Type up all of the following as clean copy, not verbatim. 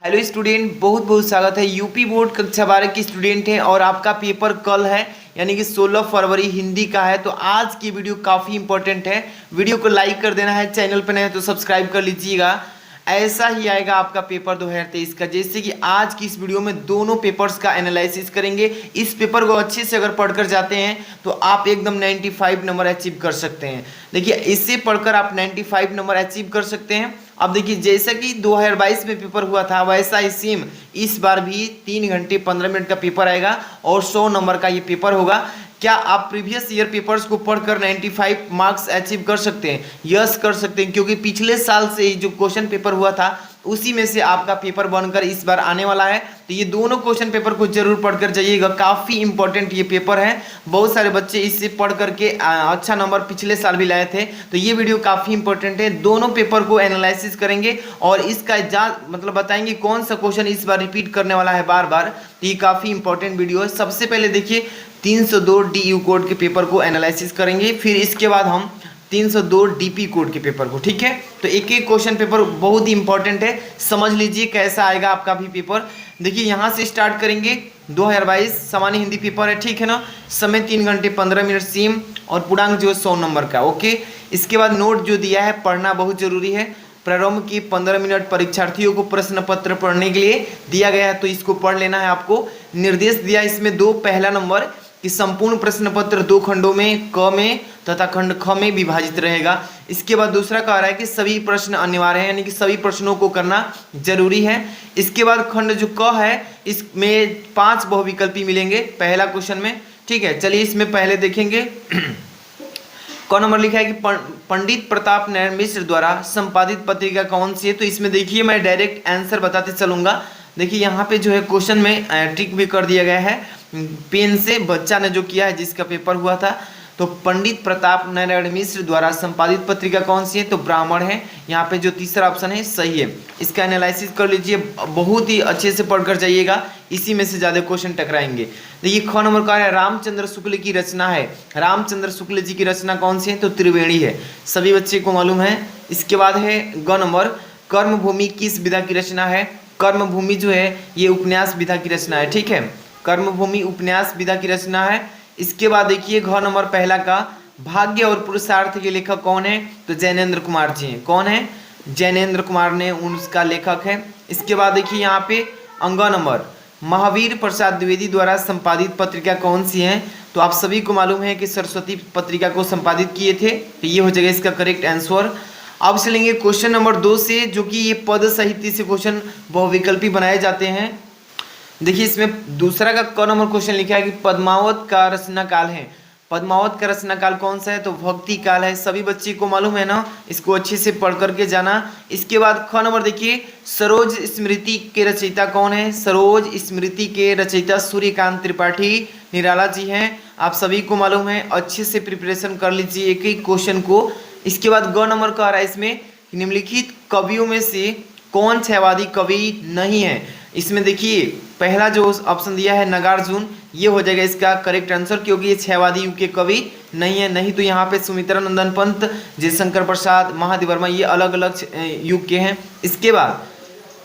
Hello student, बहुत बहुत स्वागत है। यूपी बोर्ड कक्षा 12 की स्टूडेंट है और आपका पेपर कल है यानी कि 16 फरवरी हिंदी का है। तो आज की वीडियो काफ़ी इंपॉर्टेंट है। वीडियो को लाइक कर देना है, चैनल पर नए हैं तो सब्सक्राइब कर लीजिएगा। ऐसा ही आएगा आपका पेपर 2023 का। जैसे कि आज की इस वीडियो में दोनों पेपर्स का एनालिसिस करेंगे। इस पेपर को अच्छे से अगर पढ़कर जाते हैं तो आप एकदम 95 नंबर अचीव कर सकते हैं। देखिए, इससे पढ़कर आप 95 नंबर अचीव कर सकते हैं। अब देखिए, जैसा कि 2022 में पेपर हुआ था वैसा ही सेम इस बार भी 3 घंटे 15 मिनट का पेपर आएगा और 100 नंबर का ये पेपर होगा। क्या आप प्रीवियस ईयर पेपर्स को पढ़कर 95 मार्क्स अचीव कर सकते हैं? यस, कर सकते हैं, क्योंकि पिछले साल से ही जो क्वेश्चन पेपर हुआ था उसी में से आपका पेपर बनकर इस बार आने वाला है। तो ये दोनों क्वेश्चन पेपर को जरूर पढ़कर जाइएगा, काफ़ी इंपॉर्टेंट ये पेपर है। बहुत सारे बच्चे इससे पढ़ करके अच्छा नंबर पिछले साल भी लाए थे। तो ये वीडियो काफ़ी इंपॉर्टेंट है। दोनों पेपर को एनालिसिस करेंगे और इसका मतलब बताएंगे कौन सा क्वेश्चन इस बार रिपीट करने वाला है बार बार। तो ये काफ़ी इंपॉर्टेंट वीडियो है। सबसे पहले देखिए 302 DU कोड के पेपर को एनालिसिस करेंगे, फिर इसके बाद हम 302 DP कोड के पेपर को, ठीक है। तो एक एक क्वेश्चन पेपर बहुत ही इंपॉर्टेंट है, समझ लीजिए कैसा आएगा आपका भी पेपर। देखिए, यहाँ से स्टार्ट करेंगे। 2022 सामान्य हिंदी पेपर है, ठीक है ना। समय 3 घंटे 15 मिनट सेम और पूर्णांक जो 100 नंबर का, ओके। इसके बाद नोट जो दिया है पढ़ना बहुत जरूरी है। प्रारंभ की 15 मिनट परीक्षार्थियों को प्रश्न पत्र पढ़ने के लिए दिया गया है, तो इसको पढ़ लेना है आपको। निर्देश दिया इसमें दो, पहला नंबर कि संपूर्ण प्रश्न पत्र 2 खंडों में क में तथा खंड ख में विभाजित रहेगा। इसके बाद दूसरा कह रहा है कि सभी प्रश्न अनिवार्य है, यानी कि सभी प्रश्नों को करना जरूरी है। इसके बाद खंड जो क है इसमें 5 बहुविकल्पी मिलेंगे पहला क्वेश्चन में, ठीक है। चलिए इसमें पहले देखेंगे। क नंबर लिखा है कि पंडित प्रताप नारायण मिश्र द्वारा संपादित पत्रिका कौन सी है। तो इसमें देखिए मैं डायरेक्ट आंसर बताते चलूंगा। देखिए यहाँ पे जो है क्वेश्चन में ट्रिक भी कर दिया गया है पेन से, बच्चा ने जो किया है जिसका पेपर हुआ था। तो पंडित प्रताप नारायण मिश्र द्वारा संपादित पत्रिका कौन सी है, तो ब्राह्मण है। यहाँ पे जो तीसरा ऑप्शन है सही है। इसका एनालिसिस कर लीजिए, बहुत ही अच्छे से पढ़कर जाइएगा, इसी में से ज्यादा क्वेश्चन टकराएंगे। देखिए ख नंबर का है रामचंद्र शुक्ल की रचना है। रामचंद्र शुक्ल जी की रचना कौन सी है, तो त्रिवेणी है, सभी बच्चे को मालूम है। इसके बाद है ग नंबर, कर्मभूमि किस विधा की रचना है। कर्मभूमि जो है ये उपन्यास विधा की रचना है, ठीक है। कर्मभूमि उपन्यास विधा की रचना है। इसके बाद देखिए घ नंबर पहला का भाग्य और पुरुषार्थ के लेखक कौन है, तो जैनेन्द्र कुमार जी हैं। कौन है, जैनेन्द्र कुमार ने उसका लेखक है। इसके बाद देखिए यहाँ पे अंग नंबर महावीर प्रसाद द्विवेदी द्वारा संपादित पत्रिका कौन सी है, तो आप सभी को मालूम है कि सरस्वती पत्रिका को संपादित किए थे। तो ये हो जाएगा इसका करेक्ट आंसर। अब चलेंगे क्वेश्चन नंबर 2 से, जो कि ये पद साहित्य से क्वेश्चन बहुविकल्पी बनाए जाते हैं। देखिए इसमें दूसरा का क नंबर क्वेश्चन लिखा है कि पद्मावत का रचना काल है। पद्मावत का रचना काल कौन सा है, तो भक्ति काल है, सभी बच्चे को मालूम है ना, इसको अच्छे से पढ़ करके जाना। इसके बाद ख नंबर देखिए सरोज स्मृति के रचयिता कौन है। सरोज स्मृति के रचयिता सूर्यकांत त्रिपाठी निराला जी हैं, आप सभी को मालूम है। अच्छे से प्रिपरेशन कर लीजिए एक एक क्वेश्चन को। इसके बाद ग नंबर कह रहा है इसमें निम्नलिखित कवियों में से कौन छहवादी कवि नहीं है। इसमें देखिए पहला जो ऑप्शन दिया है नागार्जुन, ये हो जाएगा इसका करेक्ट आंसर, क्योंकि ये छहवादी युग के कवि नहीं है। नहीं तो यहाँ पे सुमित्रा नंदन पंत, जयशंकर प्रसाद, महादेव वर्मा, ये अलग अलग युग के हैं। इसके बाद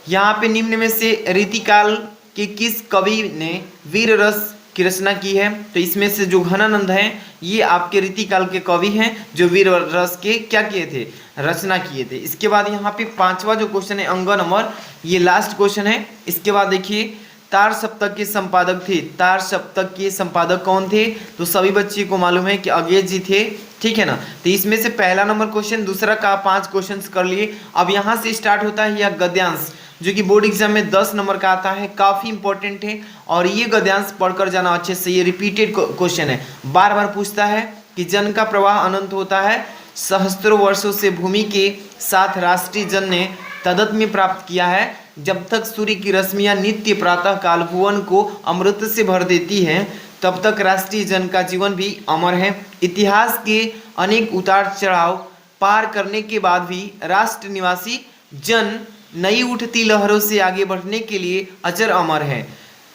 यहाँ पे निम्न में से रीतिकाल के किस कवि ने वीर रस की रचना की है, तो इसमें से जो घनानंद हैं ये आपके रीतिकाल के कवि हैं, जो वीर रस के क्या किए थे, रचना किए थे। इसके बाद यहाँ पे पांचवा जो क्वेश्चन है अंग नंबर, ये लास्ट क्वेश्चन है। इसके बाद देखिए तार सप्तक के संपादक थे। तार सप्तक के संपादक कौन थे, तो सभी बच्चे को मालूम है कि अगेज जी थे, ठीक है ना। तो इसमें से पहला नंबर क्वेश्चन, दूसरा का 5 क्वेश्चन कर लिए। अब यहाँ से स्टार्ट होता है यह गद्यांश, जो कि बोर्ड एग्जाम में 10 नंबर का आता है, काफ़ी इंपॉर्टेंट है। और ये गद्यांश पढ़कर जाना अच्छे से, ये रिपीटेड क्वेश्चन है, बार बार पूछता है कि जन का प्रवाह अनंत होता है, सहस्त्रों वर्षों से भूमि के साथ राष्ट्रीय जन ने तदत्म्य प्राप्त किया है। जब तक सूर्य की रश्मियां नित्य प्रातः काल भुवन को अमृत से भर देती हैं, तब तक राष्ट्रीय जन का जीवन भी अमर है। इतिहास के अनेक उतार चढ़ाव पार करने के बाद भी राष्ट्र निवासी जन नई उठती लहरों से आगे बढ़ने के लिए अजर अमर है।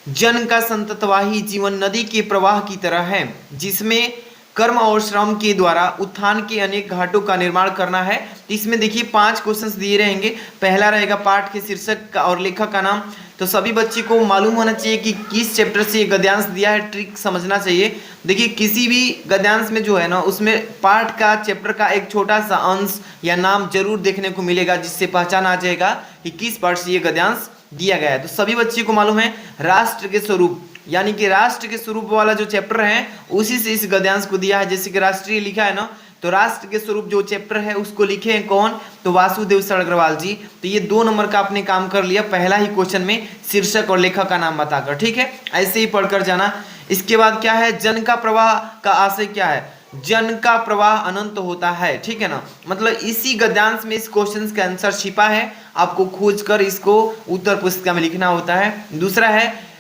जन का संततवाही जीवन नदी के प्रवाह की तरह है, जिसमें कर्म और श्रम के द्वारा उत्थान के अनेक घाटों का निर्माण करना है। तो इसमें देखिए 5 क्वेश्चंस दिए रहेंगे। पहला रहेगा पाठ के शीर्षक का और लेखक का नाम। तो सभी बच्चे को मालूम होना चाहिए कि किस चैप्टर से ये गद्यांश दिया है, ट्रिक समझना चाहिए। देखिए किसी भी गद्यांश में जो है ना, उसमें पाठ का चैप्टर का एक छोटा सा अंश या नाम जरूर देखने को मिलेगा, जिससे पहचान आ जाएगा कि किस पाठ से ये गद्यांश दिया गया है। तो सभी बच्चे को मालूम है राष्ट्र के स्वरूप, यानी कि राष्ट्र के स्वरूप वाला जो चैप्टर है उसी से इस गद्यांश को दिया है। जैसे कि राष्ट्रीय लिखा है ना, तो राष्ट्र के स्वरूप जो चैप्टर है उसको लिखे हैं कौन, तो वासुदेव सरगरवाल जी। तो ये 2 नंबर का आपने काम कर लिया पहला ही क्वेश्चन में, शीर्षक और लेखक का नाम बताकर। ठीक है, ऐसे ही पढ़कर जाना। इसके बाद क्या है, जन का प्रवाह का आशय क्या है, जन का प्रवाह अनंत होता है। ठीक है ना, मतलब इसी गद्यांश में इस क्वेश्चन का आंसर छिपा है, आपको खोज कर इसको उत्तर पुस्तिका में लिखना होता है।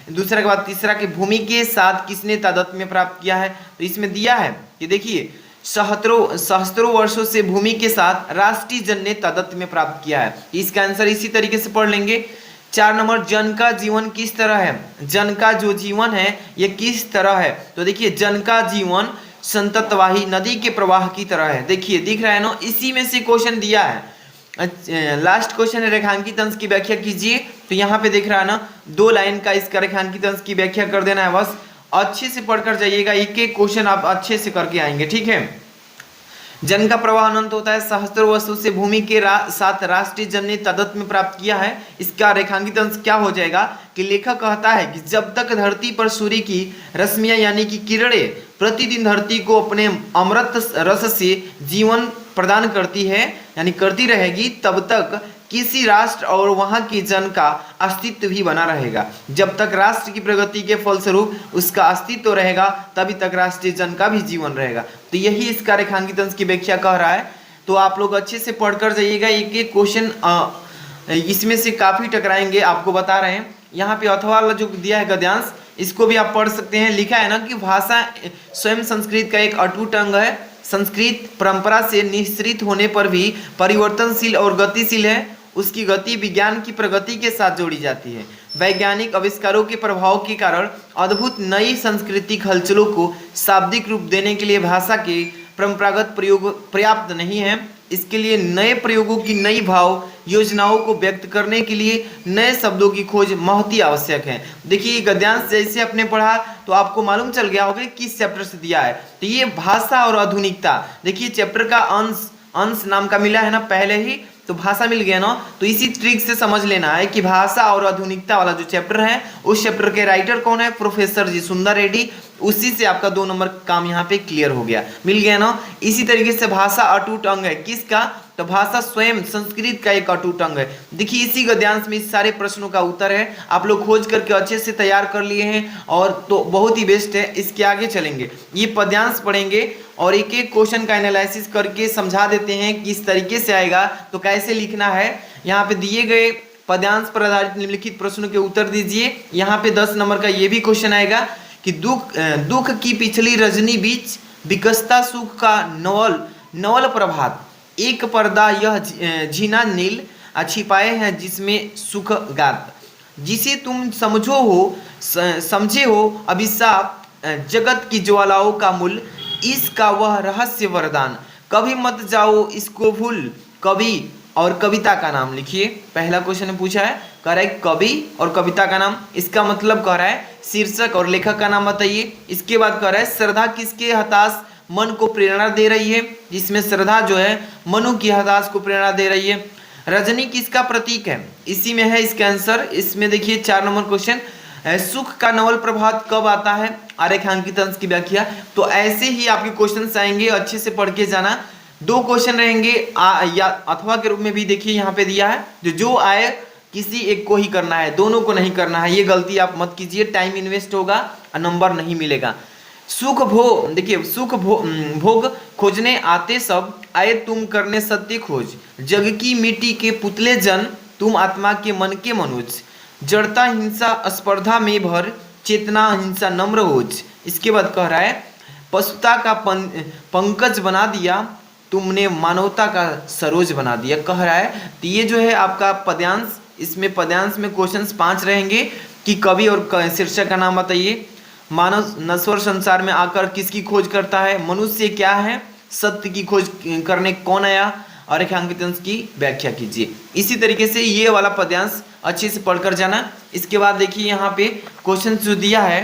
दूसरा के बाद तीसरा कि भूमि के साथ किसने तादात्म्य प्राप्त किया है। तो इसमें दिया है कि देखिए सहस्त्रों वर्षों से भूमि के साथ राष्ट्रीय जन ने तादात्म्य प्राप्त किया है। इसका आंसर इसी तरीके से पढ़ लेंगे। 4 नंबर, जन का जीवन किस तरह है, जन का जो जीवन है ये किस तरह है। तो देखिए जन का जीवन संततवाही नदी के प्रवाह की तरह है। देखिए दिख रहा है ना, इसी में से क्वेश्चन दिया है। लास्ट क्वेश्चन है रेखांकित अंश की व्याख्या कीजिए। तो यहाँ पे दिख रहा है ना, 2 लाइन का इसका रेखांकित अंश की व्याख्या कर देना है। बस अच्छे से पढ़कर जाइएगा, एक एक क्वेश्चन आप अच्छे से करके आएंगे। ठीक है, जन का प्रवाह अनंत होता है, सहस्त्रों वर्षों से भूमि के साथ राष्ट्रीय जन ने तादात्म्य प्राप्त किया है। इसका रेखांकित अंश क्या हो जाएगा कि लेखक कहता है कि जब तक धरती पर सूर्य की रश्मियां यानी कि किरणें प्रतिदिन धरती को अपने अमृत रस से जीवन प्रदान करती है, यानी करती रहेगी, तब तक किसी राष्ट्र और वहां के जन का अस्तित्व भी बना रहेगा। जब तक राष्ट्र की प्रगति के फलस्वरूप उसका अस्तित्व रहेगा, तभी तक राष्ट्रीय जन का भी जीवन रहेगा। तो यही इसका रेखांकित अंश की व्याख्या कह रहा है। तो आप लोग अच्छे से पढ़कर जाइएगा, एक एक क्वेश्चन इसमें से काफी टकराएंगे, आपको बता रहे हैं। यहाँ पे अथवा वाला जो दिया है गद्यांश, इसको भी आप पढ़ सकते हैं। लिखा है ना कि भाषा स्वयं संस्कृत का एक अटूट अंग है, संस्कृत परंपरा से निःसृत होने पर भी परिवर्तनशील और गतिशील है। उसकी गति विज्ञान की प्रगति के साथ जोड़ी जाती है। वैज्ञानिक आविष्कारों के प्रभाव के कारण अद्भुत नई सांस्कृतिक हलचलों को शाब्दिक रूप देने के लिए भाषा के परंपरागत प्रयोग पर्याप्त नहीं है। इसके लिए नए प्रयोगों की नई भाव योजनाओं को व्यक्त करने के लिए नए शब्दों की खोज महती आवश्यक है। देखिए गद्यांश जैसे आपने पढ़ा तो आपको मालूम चल गया होगा किस चैप्टर से दिया है। तो ये भाषा और आधुनिकता, देखिए चैप्टर का अंश नाम का मिला है ना पहले ही, तो भाषा मिल गया ना। तो इसी ट्रिक से समझ लेना है कि भाषा और आधुनिकता वाला जो चैप्टर है, उस चैप्टर के राइटर कौन है, प्रोफेसर जी सुंदर रेड्डी। उसी से आपका 2 नंबर काम यहाँ पे क्लियर हो गया, मिल गया ना। इसी तरीके से भाषा अटूट अंग है किसका, तो भाषा स्वयं संस्कृत का एक अटूट अंग है। देखिए इसी गद्यांश में इस सारे प्रश्नों का उत्तर है, आप लोग खोज करके अच्छे से तैयार कर लिए हैं और तो बहुत ही बेस्ट है। इसके आगे चलेंगे, ये पद्यांश पढ़ेंगे और एक एक क्वेश्चन का एनालिसिस करके समझा देते हैं किस तरीके से आएगा, तो कैसे लिखना है। यहाँ पे दिए गए पद्यांश पर आधारित निम्नलिखित प्रश्नों के उत्तर दीजिए। यहाँ पे 10 नंबर का ये भी क्वेश्चन आएगा कि दुख की पिछली रजनी बीच विकसता सुख का नवल प्रभात, एक पर्दा यह झीना नील छिपाए हैं जिसमें सुख गात, जिसे तुम समझे हो अभिशाप जगत की ज्वालाओं का मूल, इसका वह रहस्य वरदान, कभी मत जाओ इसको भूल। कवि और कविता का नाम लिखिए। पहला क्वेश्चन ने पूछा है, कह रहा है कवि और कविता का नाम, इसका मतलब कह रहा है शीर्षक और लेखक का नाम बताइए। इसके बाद कह रहा है श्रद्धा किसके हताश मन को प्रेरणा दे रही है, जिसमें श्रद्धा जो है मनु की हताश को प्रेरणा दे रही है। रजनी किसका प्रतीक है, इसी में है इसका आंसर। इसमें देखिए 4 नंबर क्वेश्चन, सुख का नवल प्रभात कब आता है, आरेखांकित अंश की व्याख्या। तो ऐसे ही आपके क्वेश्चन आएंगे, अच्छे से पढ़ के जाना। 2 क्वेश्चन रहेंगे या अथवा के रूप में भी देखिए यहाँ पे दिया है, जो आए किसी एक को ही करना है, दोनों को नहीं करना है। ये गलती आप मत कीजिए, टाइम इन्वेस्ट होगा और नंबर नहीं मिलेगा। सुख भोग, देखिए सुख भोग खोजने आते सब, आए तुम करने सत्य खोज, जग की मिट्टी के पुतले जन, तुम आत्मा के मन के मनोज, जड़ता हिंसा स्पर्धा में भर, चेतना हिंसा नम्र ओज। इसके बाद कह रहा है पशुता का पंकज बना दिया, तुमने मानवता का सरोज बना दिया, कह रहा है। तो ये जो है आपका पद्यांश, इसमें पद्यांश में क्वेश्चंस 5 रहेंगे कि कवि और शीर्षक का नाम बताइए, मानव नश्वर संसार में आकर किसकी खोज करता है, मनुष्य क्या है, सत्य की खोज करने कौन आया, और रेखांकित अंश की व्याख्या कीजिए। इसी तरीके से ये वाला पद्यांश अच्छे से पढ़कर जाना। इसके बाद देखिए यहाँ पे क्वेश्चन जो दिया है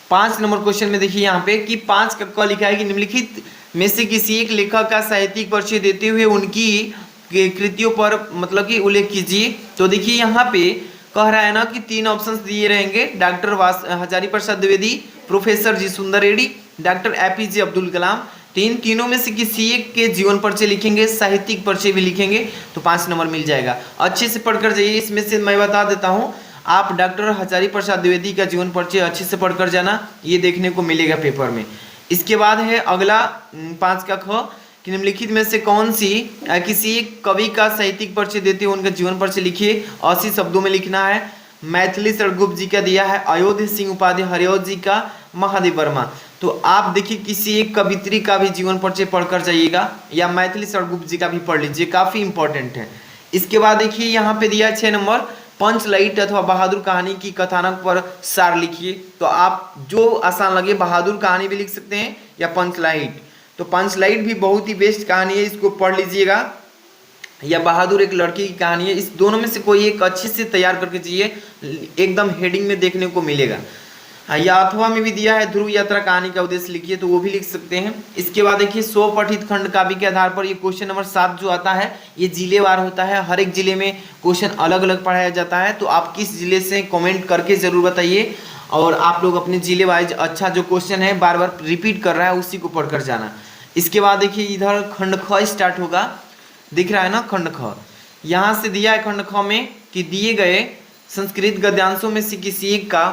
5 नंबर क्वेश्चन में, देखिए यहाँ पे कि 5 का क लिखा है कि निम्नलिखित में से किसी एक लेखक का साहित्यिक परिचय देते हुए उनकी कृतियों पर मतलब कि उल्लेख कीजिए। तो देखिए यहाँ पे कह रहा है ना कि 3 ऑप्शंस दिए रहेंगे, डॉक्टर हजारी प्रसाद द्विवेदी, प्रोफेसर जी सुंदर रेड्डी, डॉक्टर एपीजे अब्दुल कलाम। तीनों में से किसी एक के जीवन परिचय लिखेंगे, साहित्यिक परिचय भी लिखेंगे, तो 5 नंबर मिल जाएगा। अच्छे से पढ़कर जाइए। इसमें से मैं बता देता हूँ, आप डॉक्टर हजारी प्रसाद द्विवेदी का जीवन परिचय अच्छे से पढ़कर जाना, ये देखने को मिलेगा पेपर में। इसके बाद है अगला 5 का ख कि निम्नलिखित में से कौन सी किसी एक कवि का साहित्यिक परिचय देते हुए उनका जीवन परिचय लिखिए। 80 शब्दों में लिखना है। मैथिली सड़गुप्त जी का दिया है, अयोध्या सिंह उपाध्याय, हरिऔध जी का, महादेव वर्मा। तो आप देखिए किसी एक कवित्री का भी जीवन परिचय पढ़कर जाइएगा, या मैथिली सड़गुप्त जी का भी पढ़ लीजिए, काफी इंपॉर्टेंट है। इसके बाद देखिए यहाँ पे दिया 6 नंबर, पंचलाइट अथवा बहादुर कहानी की कथानक पर सार लिखिए। तो आप जो आसान लगे, बहादुर कहानी भी लिख सकते हैं या पंचलाइट। तो पंचलाइट भी बहुत ही बेस्ट कहानी है, इसको पढ़ लीजिएगा, या बहादुर एक लड़की की कहानी है। इस दोनों में से कोई एक अच्छे से तैयार करके चाहिए, एकदम हेडिंग में देखने को मिलेगा। या अथवा में भी दिया है ध्रुव यात्रा कहानी का उद्देश्य लिखिए, तो वो भी लिख सकते हैं। इसके बाद देखिए 100 पठित खंड काव्य के आधार पर ये क्वेश्चन नंबर 7 जो आता है, ये जिलेवार होता है। हर एक जिले में क्वेश्चन अलग अलग पढ़ाया जाता है, तो आप किस जिले से कमेंट करके जरूर बताइए, और आप लोग अपने जिले वाइज अच्छा जो क्वेश्चन है बार बार रिपीट कर रहा है उसी को पढ़कर जाना। इसके बाद देखिए इधर खंड ख स्टार्ट होगा, दिख रहा है ना खंड ख। यहाँ से दिया है खंड ख में कि दिए गए संस्कृत गद्यांशों में से किसी एक का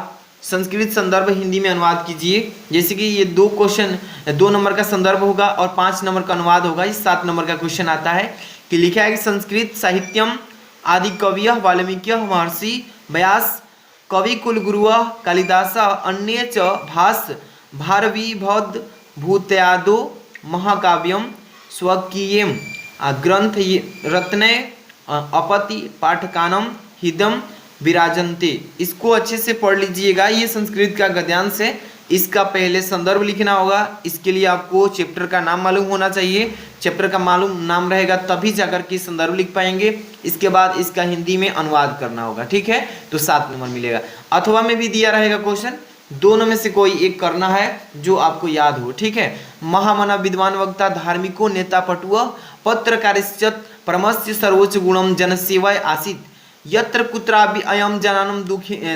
संस्कृत संदर्भ हिंदी में अनुवाद कीजिए। जैसे कि ये 2 क्वेश्चन, 2 नंबर का संदर्भ होगा और 5 नंबर का अनुवाद होगा। इस 7 नंबर का क्वेश्चन आता है कि लिखा है कि संस्कृत साहित्यम आदि कवि वाल्मीकि महर्षि व्यास कवि कुलगुरुः कालिदास अन्ये च भास भारवी भौद्ध भूत्यादो महाकाव्यम स्वकीयम ग्रंथ रत्ने अपति पाठकानम हिदम विराजन्ते। इसको अच्छे से पढ़ लीजिएगा। ये संस्कृत का गद्यांश है, इसका पहले संदर्भ लिखना होगा। इसके लिए आपको चैप्टर का नाम मालूम होना चाहिए, चैप्टर का मालूम नाम रहेगा तभी जाकर के संदर्भ लिख पाएंगे। इसके बाद इसका हिंदी में अनुवाद करना होगा, ठीक है, तो 7 नंबर मिलेगा। अथवा में भी दिया रहेगा क्वेश्चन, दोनों में से कोई एक करना है जो आपको याद हो, ठीक है। महामना विद्वान वक्ता धार्मिको नेता पटुआ पत्रकारिश्चत परमस्य सर्वोच्च गुणम जनसेवाय आसीत् यत्र कुत्रापि अयम जनानम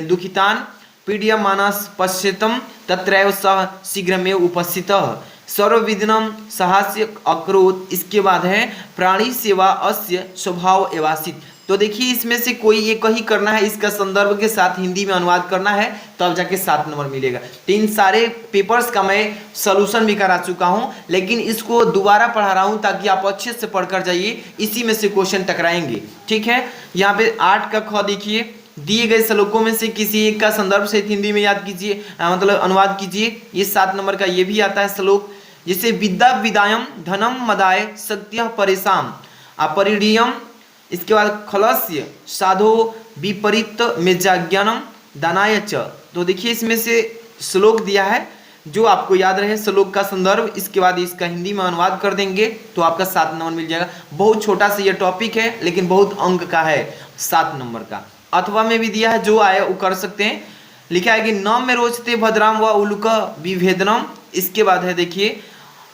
दुखितान पीड्यमानस पश्यतम तत्रैव सह शीघ्रमेव उपस्थितः सर्वविघ्नं सहास्य अकरोत्। इसके बाद है प्राणी सेवा अस्य स्वभाव एवासित। तो देखिए इसमें से कोई एक ही करना है, इसका संदर्भ के साथ हिंदी में अनुवाद करना है, तब जाके 7 नंबर मिलेगा। तो इन सारे पेपर्स का मैं सॉल्यूशन भी करा चुका हूं, लेकिन इसको दोबारा पढ़ा रहा हूं ताकि आप अच्छे से पढ़कर जाइए, इसी में से क्वेश्चन टकराएंगे, ठीक है। यहाँ पे 8 का ख देखिए, दिए गए श्लोकों में से किसी एक का संदर्भ सहित हिंदी में याद कीजिए, मतलब अनुवाद कीजिए। ये 7 नंबर का ये भी आता है श्लोक, जैसे विद्या विदायम धनम मदाय सत्य परेशान अपरिडीयम। इसके बाद खलस्य साधो विपरीत मेजाज्ञानम दानाय च। तो देखिए इसमें से श्लोक दिया है, जो आपको याद रहे श्लोक का संदर्भ, इसके बाद इसका हिंदी में अनुवाद कर देंगे तो आपका 7 नंबर मिल जाएगा। बहुत छोटा सा ये टॉपिक है लेकिन बहुत अंक का है, 7 नंबर का। अथवा में भी दिया है, जो आए वो कर सकते हैं। लिखा है कि न में रोचते भद्राम व उलुक विभेदनम। इसके बाद है देखिए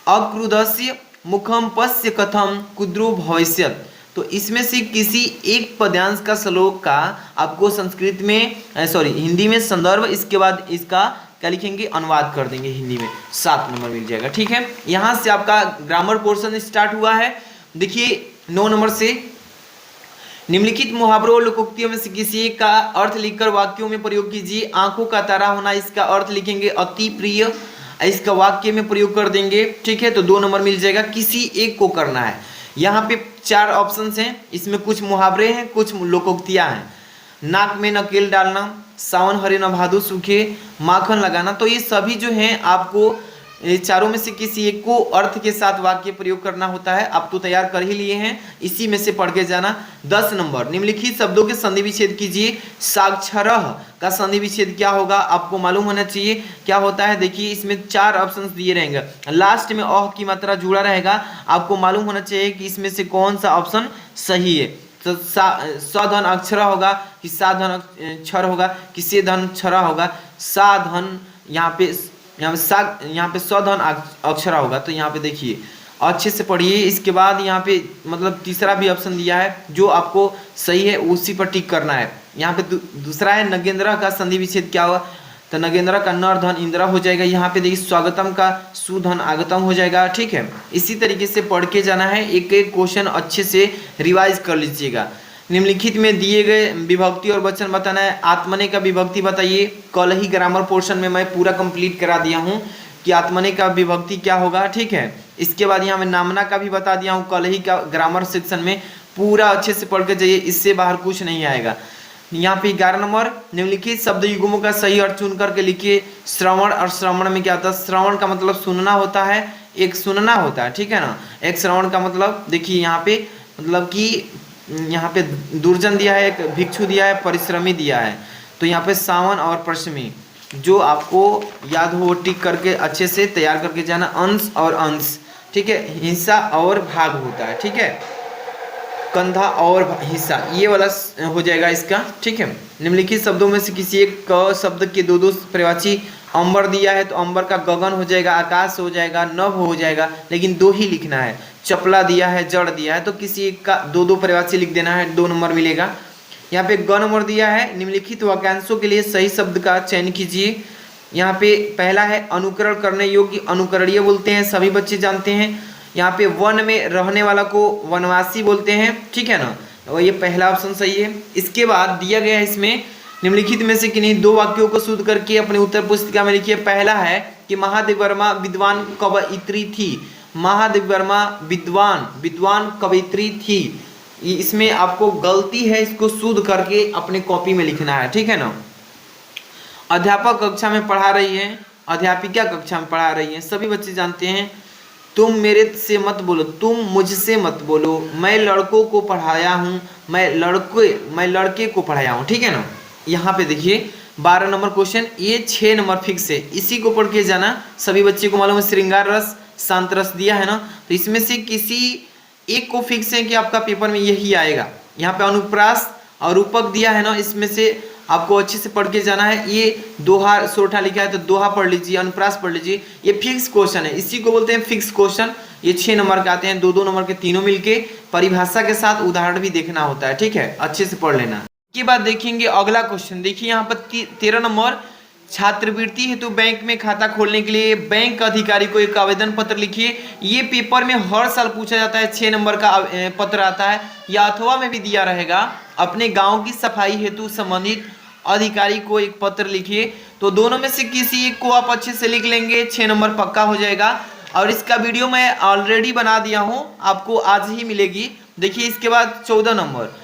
अक्रुधस्य मुखम पश्य कथम कुद्रो भविष्यत। तो इसमें से किसी एक पद्यांश का श्लोक का आपको संस्कृत में हिंदी में संदर्भ, इसके बाद इसका क्या लिखेंगे, अनुवाद कर देंगे हिंदी में, 7 नंबर मिल जाएगा, ठीक है। यहाँ से आपका ग्रामर पोर्शन स्टार्ट हुआ है। देखिए 9 नंबर से निम्नलिखित मुहावरों लोकोक्तियों में से किसी एक का अर्थ लिखकर वाक्यों में प्रयोग कीजिए। आंखों का तारा होना, इसका अर्थ लिखेंगे अति प्रिय, इसका वाक्य में प्रयोग कर देंगे, ठीक है, तो 2 नंबर मिल जाएगा। किसी एक को करना है। यहाँ पे 4 ऑप्शंस हैं, इसमें कुछ मुहावरे हैं, कुछ लोकोक्तियाँ हैं। नाक में नकेल डालना, सावन हरे न भादो सूखे, माखन लगाना। तो ये सभी जो हैं आपको ये चारों में से किसी एक को अर्थ के साथ वाक्य प्रयोग करना होता है। आप तो तैयार कर ही लिए हैं, इसी में से पढ़ के जाना। 10 नंबर, निम्नलिखित शब्दों के संधि विच्छेद कीजिए। साक्षरः का संधि विच्छेद क्या होगा आपको मालूम होना चाहिए। क्या होता है देखिए, इसमें 4 ऑप्शंस दिए रहेंगे, लास्ट में अह की मात्रा जुड़ा रहेगा। आपको मालूम होना चाहिए कि इसमें से कौन सा ऑप्शन सही है। तो सधन अक्षर होगा कि साधन अक्षर होगा कि से धन छरा होगा। साधन यहाँ पे सधन अक्षरा होगा। तो यहाँ पे देखिए अच्छे से पढ़िए। इसके बाद यहाँ पे मतलब तीसरा भी ऑप्शन दिया है, जो आपको सही है उसी पर टिक करना है। यहाँ पे दूसरा है नगेंद्र का संधि विच्छेद क्या हुआ, तो नगेंद्र का नर धन इंद्रा हो जाएगा। यहाँ पे देखिए स्वागतम का सुधन आगतम हो जाएगा। ठीक है, इसी तरीके से पढ़ के जाना है। एक एक क्वेश्चन अच्छे से रिवाइज कर लीजिएगा। निम्नलिखित में दिए गए विभक्ति और वचन बताना है। आत्मने का विभक्ति बताइए। कल ही ग्रामर पोर्शन में मैं पूरा कंप्लीट करा दिया हूँ कि आत्मने का विभक्ति क्या होगा। ठीक है, इसके बाद यहाँ मैं नामना का भी बता दिया हूँ कल ही का ग्रामर सेक्शन में। पूरा अच्छे से पढ़ के जाइए, इससे बाहर कुछ नहीं आएगा। यहाँ पे 11 नंबर, निम्नलिखित शब्द युग्मों का सही अर्थ चुन करके लिखिए। श्रवण और श्रवण में क्या होता है, श्रवण का मतलब सुनना होता है, एक सुनना होता है। ठीक है ना, एक श्रवण का मतलब देखिए यहाँ पे मतलब कि यहाँ पे दुर्जन दिया है, एक भिक्षु दिया है, परिश्रमी दिया है। तो यहाँ पे सावन और पश्चिमी जो आपको याद हो टिक करके अच्छे से तैयार करके जाना। अंश और अंश, ठीक है, हिस्सा और भाग होता है। ठीक है, कंधा और हिस्सा, ये वाला हो जाएगा इसका। ठीक है, निम्नलिखित शब्दों में से किसी एक क शब्द के दो प्रवाची। अंबर दिया है तो अंबर का गगन हो जाएगा, आकाश हो जाएगा, नभ हो जाएगा, लेकिन 2 ही लिखना है। चपला दिया है, जड़ दिया है, तो किसी एक का 2 प्रवाची लिख देना है, 2 नंबर मिलेगा। यहाँ पे ग नंबर दिया है। निम्नलिखित वाक्यांशों के लिए सही शब्द का चयन कीजिए। यहाँ पे पहला है अनुकरण करने योग्य, अनुकरणीय बोलते हैं, सभी बच्चे जानते हैं। यहाँ पे वन में रहने वाला को वनवासी बोलते हैं। ठीक है ना, और ये पहला ऑप्शन सही है। इसके बाद दिया गया है इसमें निम्नलिखित में से किन्हीं 2 वाक्यों को शुद्ध करके अपने उत्तर पुस्तिका में लिखिए। पहला है कि महादेव वर्मा विद्वान कवयित्री थी। महादेव वर्मा विद्वान कवयित्री थी, इसमें आपको गलती है, इसको शुद्ध करके अपने कॉपी में लिखना है। ठीक है ना। अध्यापक कक्षा में पढ़ा रही है, अध्यापिका कक्षा में पढ़ा रही है, सभी बच्चे जानते हैं। तुम मेरे से मत बोलो, तुम मुझसे मत बोलो, मैं लड़कों को पढ़ाया हूँ, मैं लड़के को पढ़ाया हूँ। ठीक है ना। यहाँ पे देखिए 12 नंबर क्वेश्चन, ये 6 नंबर फिक्स है, इसी को पढ़ के जाना। सभी बच्चे को मालूम है श्रृंगार रस शांत रस दिया है ना, तो इसमें से किसी एक को फिक्स है कि आपका पेपर में यही आएगा। यहाँ पे अनुप्रास और रूपक दिया है ना, इसमें से आपको अच्छे से पढ़ के जाना है। ये दोहा सोठा लिखा है तो दोहा पढ़ लीजिए, अनुप्रास पढ़ लीजिए। ये फिक्स क्वेश्चन है, इसी को बोलते हैं फिक्स क्वेश्चन। ये 6 नंबर के आते हैं, 2-2 नंबर के तीनों मिलके। परिभाषा के साथ उदाहरण भी देखना होता है। ठीक है, अच्छे से पढ़ लेना। इसके बाद देखेंगे अगला क्वेश्चन। देखिए यहाँ पर 13 नंबर, छात्रवृत्ति हेतु बैंक में खाता खोलने के लिए बैंक अधिकारी को एक आवेदन पत्र लिखिए। ये पेपर में हर साल पूछा जाता है, 6 नंबर का पत्र आता है, या अथवा में भी दिया रहेगा। अपने गांव की सफाई हेतु संबंधित अधिकारी को एक पत्र लिखिए। तो दोनों में से किसी एक को आप अच्छे से लिख लेंगे, 6 नंबर पक्का हो जाएगा। और इसका वीडियो मैं ऑलरेडी बना दिया हूँ, आपको आज ही मिलेगी। देखिए इसके बाद 14 नंबर,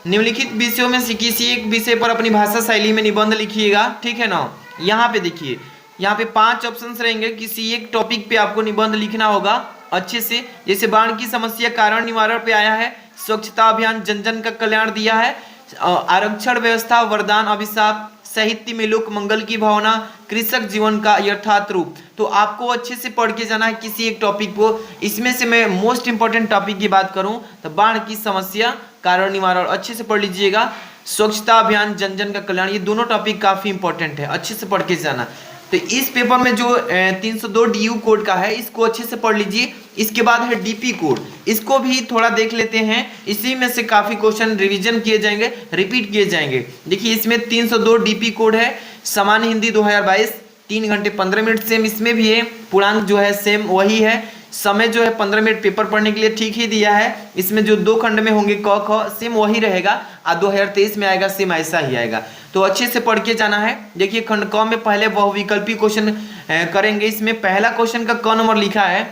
निम्नलिखित विषयों में से किसी एक विषय पर अपनी भाषा शैली में निबंध लिखिएगा। ठीक है ना। यहाँ पे देखिए, यहाँ पे 5 ऑप्शंस रहेंगे, किसी एक टॉपिक पे आपको निबंध लिखना होगा अच्छे से। जैसे बाढ़ की समस्या कारण निवारण पे आया है, स्वच्छता अभियान जन जन का कल्याण दिया है, आरक्षण व्यवस्था वरदान अभिशाप, साहित्य में लोक मंगल की भावना, कृषक जीवन का यथार्थ रूप। तो आपको अच्छे से पढ़ के जाना है किसी एक टॉपिक को। इसमें से मैं मोस्ट इंपॉर्टेंट टॉपिक की बात करूं तो बाढ़ की समस्या कारण निवारण अच्छे से पढ़ लीजिएगा। स्वच्छता अभियान जन जन का कल्याण, ये दोनों टॉपिक काफी इंपॉर्टेंट है, अच्छे से पढ़ के जाना। तो इस पेपर में जो 302 डीयू कोड का है, इसको अच्छे से पढ़ लीजिए। इसके बाद है डीपी कोड, इसको भी थोड़ा देख लेते हैं। इसी में से काफी क्वेश्चन रिवीजन किए जाएंगे, रिपीट किए जाएंगे। देखिए इसमें 302 डीपी कोड है। सामान्य हिंदी 2022 3 घंटे 15 मिनट सेम इसमें भी है। पूर्णांक जो है सेम वही है। समय जो है 15 मिनट पेपर पढ़ने के लिए ठीक ही दिया है। इसमें जो 2 खंड में होंगे क ख सेम वही रहेगा, और 2023 में आएगा सेम ऐसा ही आएगा। तो अच्छे से पढ़ के जाना है। देखिए खंड क में पहले बहुविकल्पी क्वेश्चन करेंगे। इसमें पहला क्वेश्चन का क नंबर लिखा है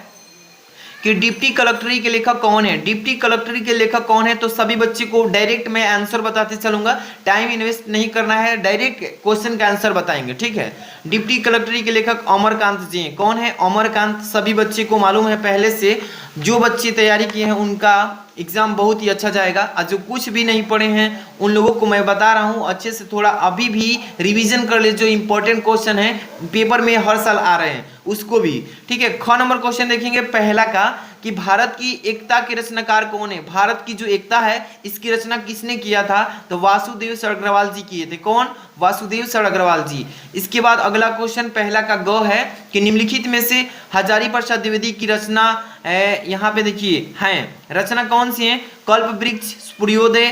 कि डिप्टी कलेक्टरी के लेखक कौन है। डिप्टी कलेक्टरी के लेखक कौन है, तो सभी बच्चे को डायरेक्ट मैं आंसर बताते चलूंगा, टाइम इन्वेस्ट नहीं करना है, डायरेक्ट क्वेश्चन का आंसर बताएंगे, ठीक है। डिप्टी कलेक्टरी के लेखक अमरकांत जी हैं। कौन है? अमरकांत। सभी बच्चे को मालूम है पहले से, जो बच्चे तैयारी किए हैं उनका एग्जाम बहुत ही अच्छा जाएगा, और जो कुछ भी नहीं पढ़े हैं उन लोगों को मैं बता रहा हूं अच्छे से थोड़ा अभी भी रिवीजन कर ले, जो इंपॉर्टेंट क्वेश्चन है पेपर में हर साल आ रहे हैं उसको भी, ठीक है। ख नंबर क्वेश्चन देखेंगे पहला का, कि भारत की एकता के रचनाकार कौन है। भारत की जो एकता है इसकी रचना किसने किया था, तो वासुदेव सरगर्वाल जी किए थे। कौन? वासुदेव सरगर्वाल जी। इसके बाद अगला क्वेश्चन पहला का ग है, कि निम्नलिखित में से हजारी प्रसाद द्विवेदी की रचना यहाँ पे देखिए है, रचना कौन सी है? कल्प वृक्ष, स्फूर्योदय,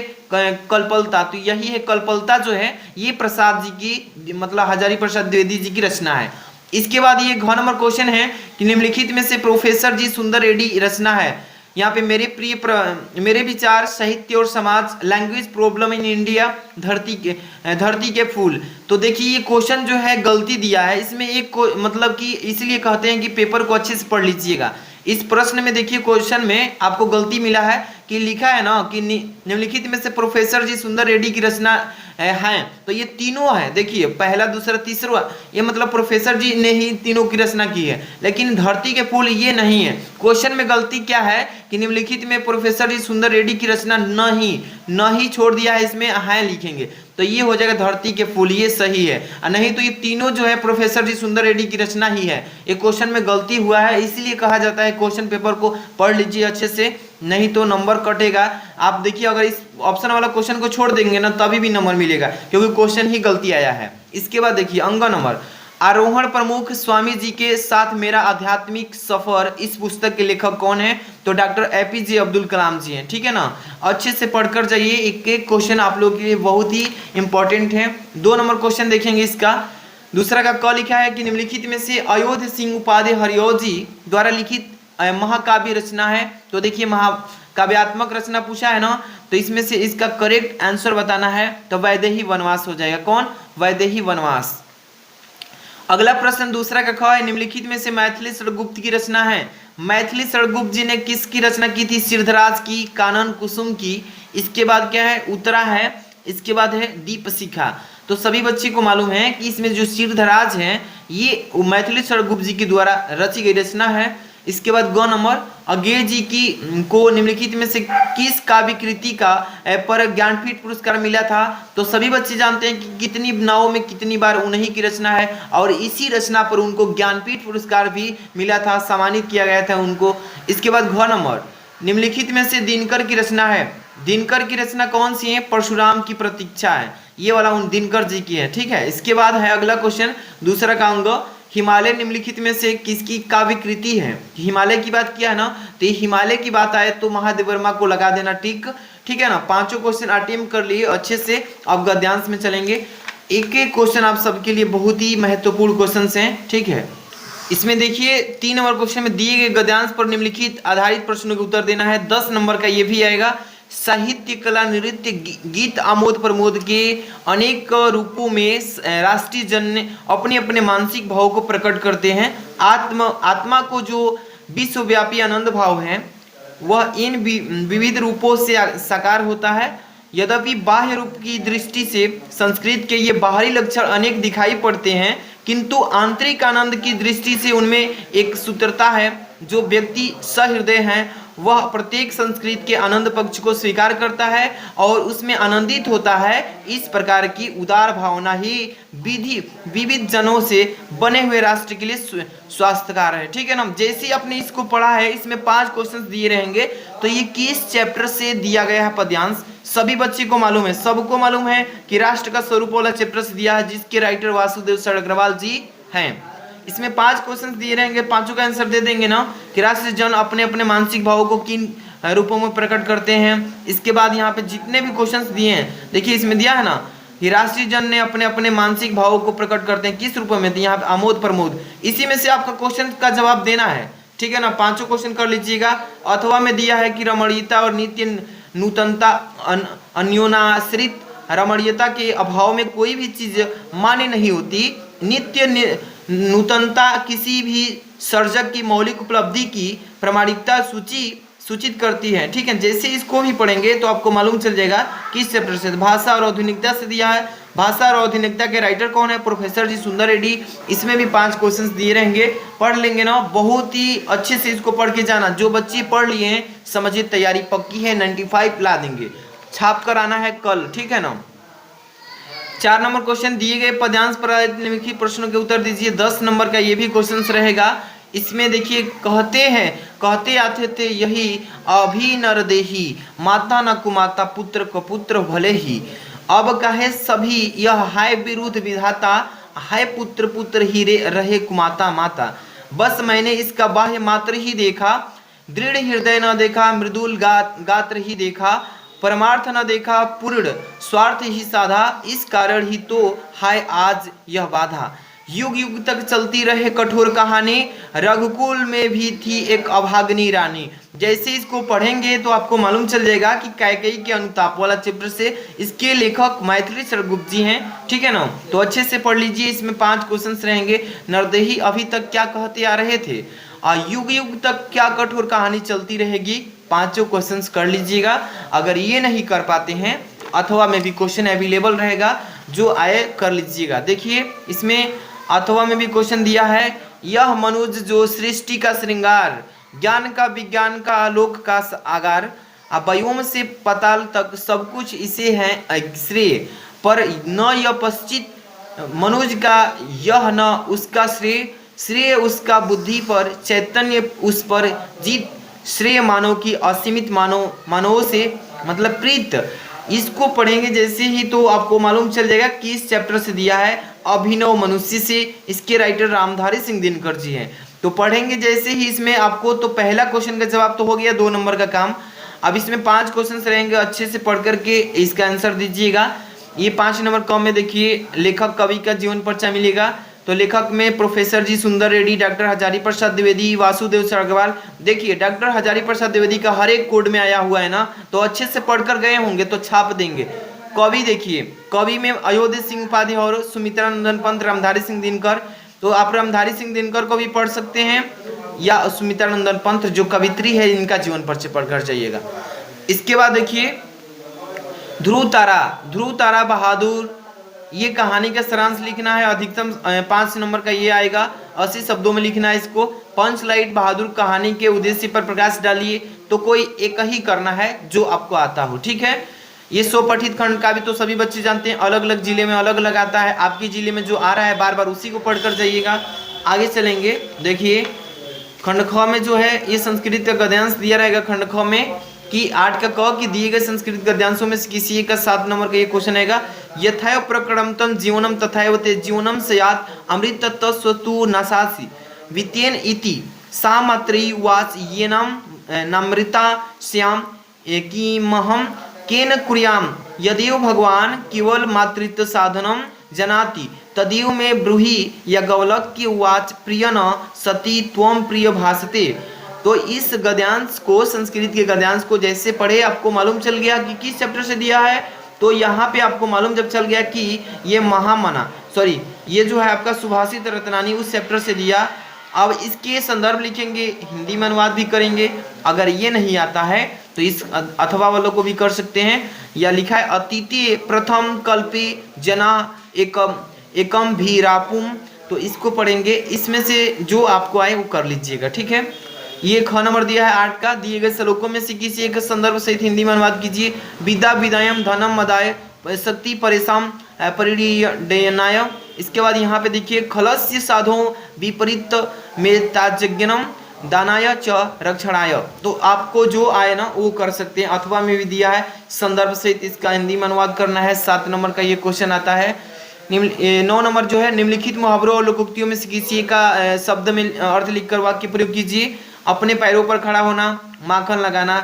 कल्पलता। तो यही है कल्पलता जो है, ये प्रसाद जी की मतलब हजारी प्रसाद द्विवेदी जी की रचना है। इसके बाद ये घ नंबर क्वेश्चन है कि निम्नलिखित में से प्रोफेसर जी सुंदर रेड्डी रचना है। यहाँ पे मेरे विचार, साहित्य और समाज, लैंग्वेज प्रॉब्लम इन इंडिया, धरती के फूल। तो देखिए ये क्वेश्चन जो है गलती दिया है इसमें, एक मतलब कि इसलिए कहते हैं कि पेपर को अच्छे से पढ़ लीजिएगा। इस प्रश्न में देखिए क्वेश्चन में आपको गलती मिला है कि लिखा है ना कि निम्नलिखित में से प्रोफेसर जी सुंदर रेड्डी की रचना है, तो ये तीनों है, देखिए पहला दूसरा तीसरा, ये मतलब प्रोफेसर जी ने ही तीनों की रचना की है, लेकिन धरती के फूल ये नहीं है। क्वेश्चन में गलती क्या है कि निम्नलिखित में प्रोफेसर जी सुंदर रेड्डी की रचना नहीं छोड़ दिया है, इसमें है लिखेंगे, तो ये हो जाएगा धरती के फूल, ये सही है। और नहीं तो ये तीनों जो है प्रोफेसर जी सुंदर रेड्डी की रचना ही है। ये क्वेश्चन में गलती हुआ है, इसलिए कहा जाता है क्वेश्चन पेपर को पढ़ लीजिए अच्छे से, नहीं तो नंबर कटेगा। आप देखिए अगर इस ऑप्शन वाला क्वेश्चन को छोड़ देंगे ना तभी भी नंबर मिलेगा, क्योंकि क्वेश्चन ही गलती आया है। इसके बाद देखिए अंग नंबर, आरोहण प्रमुख स्वामी जी के साथ मेरा आध्यात्मिक सफर, इस पुस्तक के लेखक कौन है, तो डॉक्टर एपीजे अब्दुल कलाम जी हैं, ठीक है ना। अच्छे से पढ़कर जाइए, एक एक क्वेश्चन आप लोगों के लिए बहुत ही इंपॉर्टेंट है। 2 नंबर क्वेश्चन देखेंगे इसका, दूसरा का क लिखा है कि निम्नलिखित में से अयोध्या सिंह उपाध्याय हरिओ जी द्वारा लिखित महाकाव्य रचना है। तो देखिए महाकाव्यात्मक रचना पूछा है ना, तो इसमें से इसका करेक्ट आंसर बताना है, तो वैदेही वनवास हो जाएगा। कौन? वैदेही वनवास। अगला प्रश्न दूसरा का ख है, निम्नलिखित में से मैथिली षड्गुप्त की रचना है। मैथिली षड्गुप्त जी ने किसकी रचना की थी? सिद्धराज की, कानन कुसुम की। इसके बाद क्या है? उत्तरा है। इसके बाद है दीपशिखा। तो सभी बच्चे को मालूम है कि इसमें जो सिद्धराज है ये मैथिली षड्गुप्त जी के द्वारा रची गई रचना है। इसके बाद ग नंबर, अज्ञेय जी की को निम्नलिखित में से किस काव्य कृति का पर ज्ञानपीठ पुरस्कार मिला था? तो सभी बच्चे जानते हैं कि कितनी नावों में कितनी बार उन्हीं की रचना है, और इसी रचना पर उनको ज्ञानपीठ पुरस्कार भी मिला था, सम्मानित किया गया था उनको। इसके बाद घ नंबर, निम्नलिखित में से दिनकर की रचना है। दिनकर की रचना कौन सी है? परशुराम की प्रतीक्षा है, ये वाला उन दिनकर जी की है, ठीक है। इसके बाद है अगला क्वेश्चन दूसरा का अंग, हिमालय निम्नलिखित में से किसकी काव्य कृति है? हिमालय की बात किया है ना, तो ये हिमालय की बात आए तो महादेव वर्मा को लगा देना टिक, ठीक है ना। पांचों क्वेश्चन अटेम्प्ट कर लिए अच्छे से, अब गद्यांश में चलेंगे। एक एक क्वेश्चन आप सबके लिए बहुत ही महत्वपूर्ण क्वेश्चन हैं, ठीक है। इसमें देखिए 3 नंबर क्वेश्चन में दिए गए गद्यांश पर निम्नलिखित आधारित प्रश्नों के उत्तर देना है। 10 नंबर का ये भी आएगा, साहित्य, कला, नृत्य, गीत, आमोद प्रमोद के अनेक रूपों में राष्ट्रीय जन अपने अपने मानसिक भाव को प्रकट करते हैं। आत्मा को जो विश्वव्यापी आनंद भाव है वह इन विविध रूपों से साकार होता है। यद्यपि बाह्य रूप की दृष्टि से संस्कृत के ये बाहरी लक्षण अनेक दिखाई पड़ते हैं, किंतु आंतरिक आनंद की दृष्टि से उनमें एक सूत्रता है। जो व्यक्ति सहृदय है वह प्रत्येक संस्कृत के आनंद पक्ष को स्वीकार करता है और उसमें आनंदित होता है। इस प्रकार की उदार भावना ही विविध जनों से बने हुए राष्ट्र के लिए स्वास्थ्यकार है, ठीक है ना। जैसे आपने इसको पढ़ा है, इसमें 5 क्वेश्चंस दिए रहेंगे, तो ये किस चैप्टर से दिया गया है पद्यांश सभी बच्चे को मालूम है। सबको मालूम है कि राष्ट्र का स्वरूप वाला चैप्टर से दिया है, जिसके राइटर वासुदेव सरगर्वाल जी हैं। इसमें 5 क्वेश्चंस दिए रहेंगे, पांचों का आंसर दे देंगे ना कि राष्ट्रीय जन अपने अपने मानसिक भावों को किन रूपों में प्रकट करते हैं। इसके बाद यहाँ पे जितने भी क्वेश्चंस दिए हैं, देखिए इसमें दिया है ना कि राष्ट्रीय जन ने अपने अपने मानसिक भावों को प्रकट करते हैं किस रूपों में, यहाँ पे आमोद प्रमोद, इसी में से आपका क्वेश्चन का जवाब देना है, ठीक है ना। पांचों क्वेश्चन कर लीजिएगा। अथवा में दिया है कि रमणीयता और नित्य नूतनता, अन्योनाश्रित रमणीयता के अभाव में कोई भी चीज मान्य नहीं होती। नित्य नूतनता किसी भी सर्जक की मौलिक उपलब्धि की प्रामाणिकता सूचित करती है। ठीक है, जैसे इसको भी पढ़ेंगे तो आपको मालूम चल जाएगा किस चैप्टर से। भाषा और आधुनिकता से दिया है। भाषा और आधुनिकता के राइटर कौन है? प्रोफेसर जी सुंदर रेड्डी। इसमें भी 5 क्वेश्चंस दिए रहेंगे, पढ़ लेंगे ना, बहुत ही अच्छे से इसको पढ़ के जाना। जो बच्चे पढ़ लिए हैं समझिए तैयारी पक्की है, 95 ला देंगे। छाप कर आना है कल, ठीक है ना। 4 नंबर क्वेश्चन दिए गए पद्यांश पर आधारित निम्नलिखित प्रश्नों के उत्तर दीजिए। 10 नंबर का ये भी क्वेश्चन रहेगा। इसमें देखिए कहते आते थे यही अभी नरदेही, माता न कुमाता पुत्र को पुत्र भले ही। अब कहे सभी यह हाय विरुद्ध विधाता, हाय पुत्र पुत्र ही रहे कुमाता माता। बस मैंने इसका बाह्य मात्र ही देखा, दृढ़ हृदय न देखा, मृदुल गात्र ही देखा, परमार्थ न देखा, पूर्ण स्वार्थ ही साधा, इस कारण ही तो हाय आज यह बाधा। युग युग तक चलती रहे कठोर कहानी, रघुकुल में भी थी एक अभागनी रानी। जैसे इसको पढ़ेंगे तो आपको मालूम चल जाएगा कि कैकेयी के अनुताप वाला चैप्टर से इसके लेखक मैथिली शरद जी हैं। ठीक है ना, तो अच्छे से पढ़ लीजिए। इसमें 5 क्वेश्चंस रहेंगे। नरदेही अभी तक क्या कहते आ रहे थे, युग युग तक क्या कठोर कहानी चलती रहेगी, 5 क्वेश्चंस कर लीजिएगा। अगर ये नहीं कर पाते हैं अथवा में भी क्वेश्चन अवेलेबल रहेगा, जो आए कर लीजिएगा। देखिए इसमें अथवा में भी क्वेश्चन दिया है, यह मनुज जो सृष्टि का श्रृंगार, ज्ञान का विज्ञान का आलोक का आगार, व्योम से पाताल तक सब कुछ इसे है श्रेय, पर न यह पश्चित मनुज का यह न उसका श्रेय, श्रेय उसका बुद्धि पर, चैतन्य उस पर जीत, श्रेय मानव की असीमित मानवों से मतलब प्रीत। इसको पढ़ेंगे जैसे ही तो आपको मालूम चल जाएगा कि इस चैप्टर से दिया है अभिनव मनुष्य से। इसके राइटर रामधारी सिंह दिनकर जी हैं। तो पढ़ेंगे जैसे ही इसमें आपको तो पहला क्वेश्चन का जवाब तो हो गया, 2 नंबर का काम। अब इसमें 5 क्वेश्चन रहेंगे, अच्छे से पढ़ करके इसका आंसर दीजिएगा। ये 5 नंबर कॉम में देखिए लेखक कवि का जीवन परिचय मिलेगा। तो लेखक में प्रोफेसर जी सुंदर रेड्डी, डॉक्टर हजारी प्रसाद द्विवेदी, वासुदेव सरगवाल। देखिए डॉक्टर हजारी प्रसाद द्विवेदी का हर एक कोड में आया हुआ है ना, तो अच्छे से पढ़कर गए होंगे तो छाप देंगे। कवि देखिए, कवि में अयोध्या सिंह उपाध्याय और सुमित्रा नंदन पंत, रामधारी सिंह दिनकर। तो आप रामधारी सिंह दिनकर को भी पढ़ सकते हैं या सुमित्रा नंदन पंत जो कवित्री है, इनका जीवन परिचय पढ़कर जाइएगा। इसके बाद देखिए ध्रुव तारा बहादुर, ये कहानी का सारांश लिखना है। अधिकतम 5 नंबर का ये आएगा, 80 शब्दों में लिखना है इसको। पंच लाइट बहादुर कहानी के उद्देश्य पर प्रकाश डालिए। तो कोई एक ही करना है जो आपको आता हो, ठीक है। ये 100 पठित खंड का भी तो सभी बच्चे जानते हैं, अलग अलग जिले में अलग अलग आता है। आपकी जिले में जो आ रहा है बार बार उसी को पढ़कर जाइएगा। आगे चलेंगे, देखिए खंड ख में जो है ये संस्कृत का गद्यांश दिया रहेगा। खंड ख में कि 8 का क कि दिए गए संस्कृत गद्यांशों में से किसी एक का 7 नंबर का ये क्वेश्चन आएगा। यथैव प्रकरणम जीवनम तथैव ते जीवनम स्यात् अमृत तत्व तु नासासि वितेन इति सा मात्री वाच येनम नमृता श्याम एकीमहम केन कुर्याम यदेव भगवान केवल मातृत्व साधनम जनाति तदेव में ब्रूहि यगवलक की वाच प्रिय न सती त्वम प्रिय भासते। तो इस गद्यांश को, संस्कृत के गद्यांश को जैसे पढ़े आपको मालूम चल गया कि किस चैप्टर से दिया है। तो यहाँ पे आपको मालूम जब चल गया कि ये महामना ये जो है आपका सुभाषित रत्नानी उस चैप्टर से दिया। अब इसके संदर्भ लिखेंगे, हिंदी में अनुवाद भी करेंगे। अगर ये नहीं आता है तो इस अथवा वालों को भी कर सकते हैं। या लिखा है अतिथि प्रथम कल्पे जना एकम भीरापुम, तो इसको पढ़ेंगे। इसमें से जो आपको आए वो कर लीजिएगा, ठीक है। ये ख नंबर दिया है 8 का। दिए गए श्लोकों में से किसी एक संदर्भ सहित हिंदी में अनुवाद कीजिए। विद्या विदायम धनम मदाय शक्ति परेशान परिडयनाय। इसके बाद यहाँ पे देखिए खलस्य साधो विपरीत में ताजज्ञनम दानाय च रक्षणाय। तो आपको जो आए ना वो कर सकते हैं। अथवा में भी दिया है संदर्भ सहित इसका हिंदी में अनुवाद करना है। 7 नंबर का ये क्वेश्चन आता है। 9 नंबर जो है निम्नलिखित मुहावरों और लोकोक्तियों में से किसी का शब्द में अर्थ लिखकर वाक्य प्रयोग कीजिए। अपने पैरों पर खड़ा होना, माखन लगाना,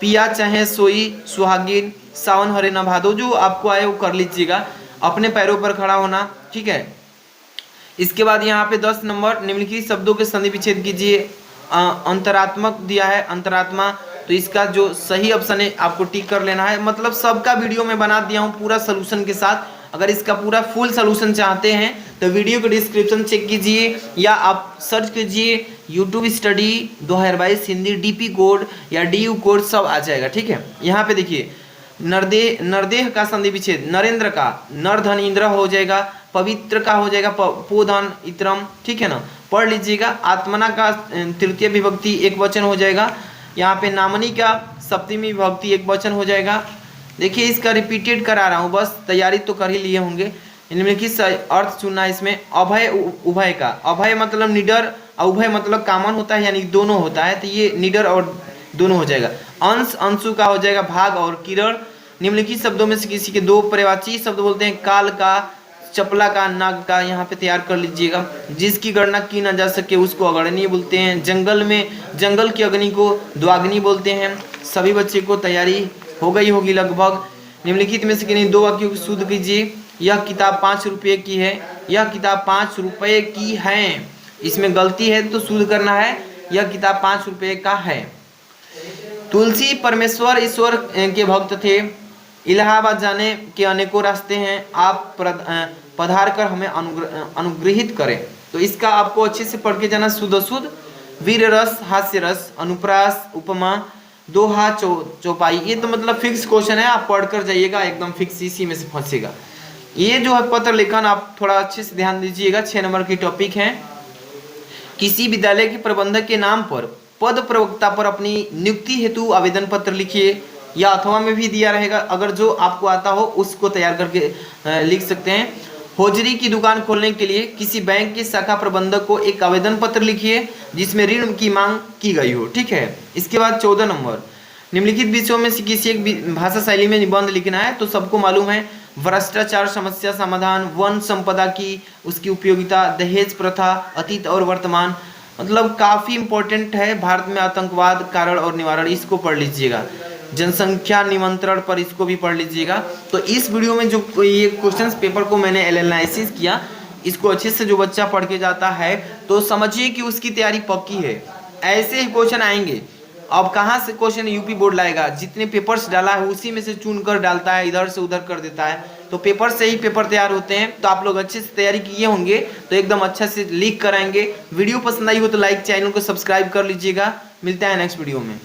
पिया चाहे सोई सुहागिन, सावन हरे न भादो। जो आपको आए वो कर लीजिएगा। अपने पैरों पर खड़ा होना, ठीक है। इसके बाद यहाँ पे 10 नंबर निम्नलिखित शब्दों के संधि विच्छेद कीजिए। अंतरात्मक दिया है अंतरात्मा, तो इसका जो सही ऑप्शन है आपको टिक कर लेना है। मतलब सबका वीडियो में बना दिया हूँ पूरा सोल्यूशन के साथ। अगर इसका पूरा फुल सोल्यूशन चाहते हैं तो वीडियो को डिस्क्रिप्शन चेक कीजिए या आप सर्च कीजिए YouTube study 2022 Hindi DP code या डीयू कोड सब आ जाएगा। ठीक है, यहाँ पे देखिए नरदेह का संधि विच्छेद, नरेंद्र का नरधन इंद्र हो जाएगा, पवित्र का हो जाएगा पोधन इत्रम। ठीक है ना, पढ़ लीजिएगा। आत्मना का तृतीय विभक्ति एक वचन हो जाएगा। यहाँ पे नामनी का सप्तमी विभक्ति एक वचन हो जाएगा। देखिए इसका रिपीटेड करा रहा हूँ, बस तैयारी तो कर ही लिए होंगे। निम्नलिखित अर्थ चुनना इसमें। अभय उभय का, अभय मतलब निडर और उभय मतलब कामन होता है यानी दोनों होता है, तो ये निडर और दोनों हो जाएगा। अंश अंशु का हो जाएगा भाग और किरण। निम्नलिखित शब्दों में से किसी के दो पर्यायवाची शब्द बोलते हैं। काल का, चपला का, नाग का, यहाँ पे तैयार कर लीजिएगा। जिसकी गणना की ना जा सके उसको अगणनीय बोलते हैं। जंगल में जंगल की अग्नि को द्वाग्नि बोलते हैं। सभी बच्चे को तैयारी हो गई होगी लगभग। निम्नलिखित में से किन्हीं दो वाक्यों को शुद्ध कीजिए। यह किताब 5 रुपये की है, यह किताब 5 रुपये की है। इसमें गलती है तो शुद्ध करना है, यह किताब 5 रुपये का है। तुलसी परमेश्वर ईश्वर के भक्त थे। इलाहाबाद जाने के अनेकों रास्ते हैं, आप पधार कर हमें अनुग्रहित करें। तो इसका आपको अच्छे से पढ़ के जाना। शुद्ध शुद्ध, वीर रस, हास्य रस, अनुप्रास, उपमा, दोहा, चौपाई। ये तो मतलब फिक्स क्वेश्चन है, आप पढ़ कर जाइएगा, एकदम फिक्स इसी में से फंसेगा। ये जो है पत्र लेखन आप थोड़ा अच्छे से ध्यान दीजिएगा। 6 नंबर की टॉपिक है। किसी विद्यालय के प्रबंधक के नाम पर पद प्रवक्ता पर अपनी नियुक्ति हेतु आवेदन पत्र लिखिए, या अथवा में भी दिया रहेगा। अगर जो आपको आता हो उसको तैयार करके लिख सकते हैं। होजरी की दुकान खोलने के लिए किसी बैंक के शाखा प्रबंधक को एक आवेदन पत्र लिखिए जिसमें ऋण की मांग की गई हो। ठीक है, इसके बाद 14 नंबर, निम्नलिखित विषयों में से किसी एक भाषा शैली में निबंध लिखना है। तो सबको मालूम है भ्रष्टाचार समस्या समाधान, वन संपदा की उसकी उपयोगिता, दहेज प्रथा, अतीत और वर्तमान। मतलब काफ़ी इंपॉर्टेंट है। भारत में आतंकवाद कारण और निवारण, इसको पढ़ लीजिएगा। जनसंख्या निमंत्रण पर इसको भी पढ़ लीजिएगा। तो इस वीडियो में जो ये क्वेश्चंस पेपर को मैंने एनालिसिस किया, इसको अच्छे से जो बच्चा पढ़ के जाता है तो समझिए कि उसकी तैयारी पक्की है। ऐसे ही क्वेश्चन आएंगे। अब कहाँ से क्वेश्चन यूपी बोर्ड लाएगा? जितने पेपर्स डाला है उसी में से चुन कर डालता है, इधर से उधर कर देता है। तो पेपर से ही पेपर तैयार होते हैं। तो आप लोग अच्छे से तैयारी किए होंगे तो एकदम अच्छा से लीक कराएंगे। वीडियो पसंद आई हो तो लाइक, चैनल को सब्सक्राइब कर लीजिएगा। मिलते हैं नेक्स्ट वीडियो में।